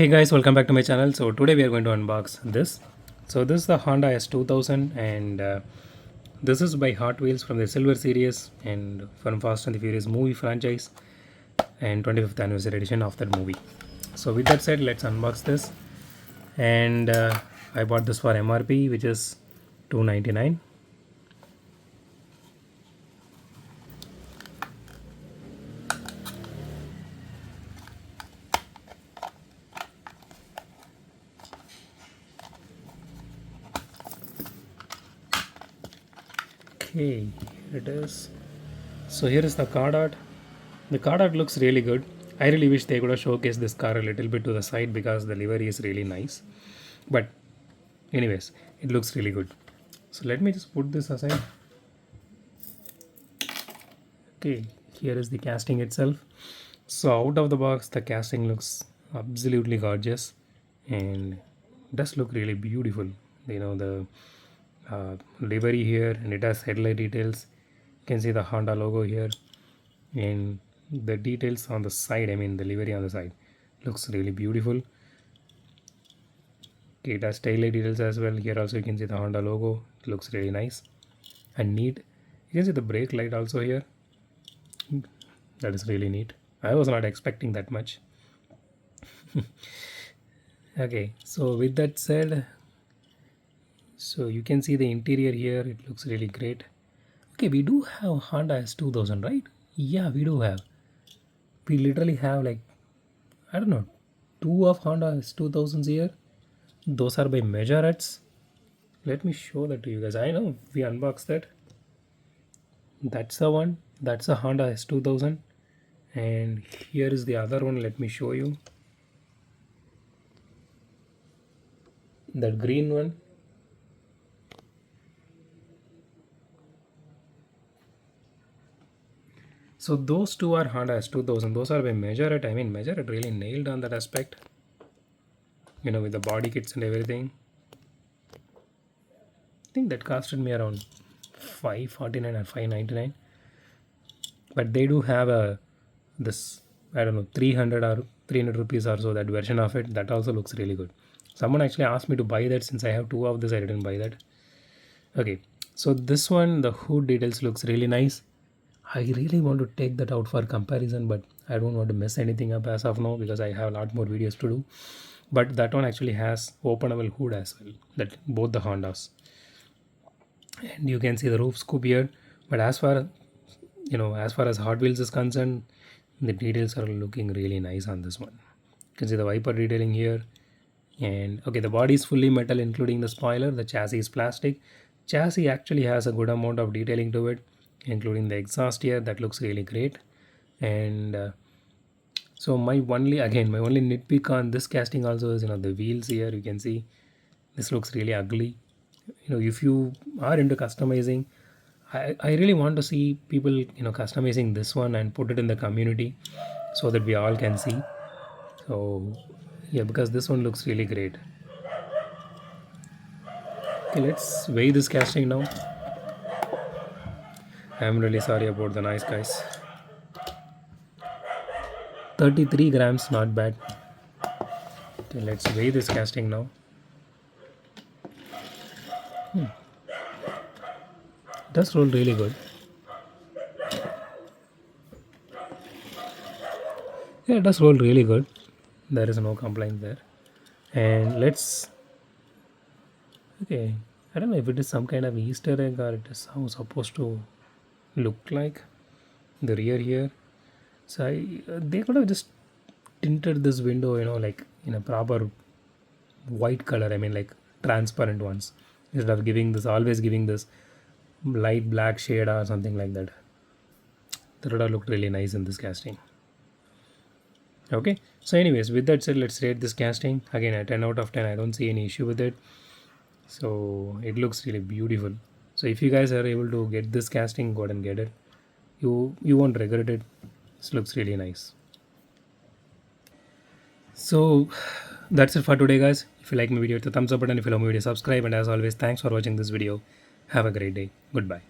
Hey guys, welcome back to my channel. So today we are going to unbox this. So this is the Honda S2000 and this is by Hot Wheels from the Silver Series and from Fast and the Furious movie franchise and 25th anniversary edition of that movie. So with that said, let's unbox this. And I bought this for MRP, which is $299. Okay, here it is. So here is the card art. The card art looks really good. I really wish they could have showcased this car a little bit to the side because the livery is really nice. But anyways, it looks really good. So let me just put this aside. Okay, here is the casting itself. So out of the box, the casting looks absolutely gorgeous and does look really beautiful. You know, the livery here, and it has headlight details. You can see the Honda logo here and the details on the side, I mean the livery on the side looks really beautiful. Okay, it has taillight details as well. Here also you can see the Honda logo. It looks really nice and neat. You can see the brake light also here. That is really neat. I was not expecting that much. Okay, so with that said, so you can see the interior here. It looks really great. Okay, we do have Honda S2000, right? Yeah, we do have. We literally have like, I don't know, two of Honda S2000s here. Those are by Majorettes. Let me show that to you guys. I know we unboxed that. That's the one. That's a Honda S2000. And here is the other one. Let me show you. That green one. So those two are Honda S2000. Those are by Majorette. I mean, Majorette really nailed on that aspect. You know, with the body kits and everything. I think that costed me around $549 or $599. But they do have a this, I don't know, 300 or 300 rupees or so, that version of it. That also looks really good. Someone actually asked me to buy that. Since I have two of this, I didn't buy that. Okay, so this one, the hood details looks really nice. I really want to take that out for comparison, but I don't want to mess anything up as of now because I have a lot more videos to do. But that one actually has openable hood as well, that both the Hondas. And you can see the roof scoop here. But as far as Hot Wheels is concerned, the details are looking really nice on this one. You can see the wiper detailing here. And okay, the body is fully metal including the spoiler. The chassis is plastic. Chassis actually has a good amount of detailing to it, including the exhaust here. That looks really great. And so my only nitpick on this casting also is, the wheels here. You can see this looks really ugly. If you are into customizing, I really want to see people customizing this one and put it in the community so that we all can see. So yeah, because this one looks really great. Okay, let's weigh this casting now. I'm really sorry about the noise, guys. 33 grams, not bad. Okay, let's weigh this casting now. It does roll really good. Yeah, it does roll really good. There is no complaint there. And let's. Okay, I don't know if it is some kind of Easter egg or it is how supposed to look like the rear here. So they could have just tinted this window, like in a proper white color. I mean, like transparent ones, instead of always giving this light black shade or something like that. That would have looked really nice in this casting. Okay, so anyways, with that said, let's rate this casting again at 10 out of 10. I don't see any issue with it. So it looks really beautiful. So if you guys are able to get this casting, go ahead and get it. You won't regret it. This looks really nice. So that's it for today, guys. If you like my video, hit the thumbs up button. If you love my video, subscribe. And as always, thanks for watching this video. Have a great day. Goodbye.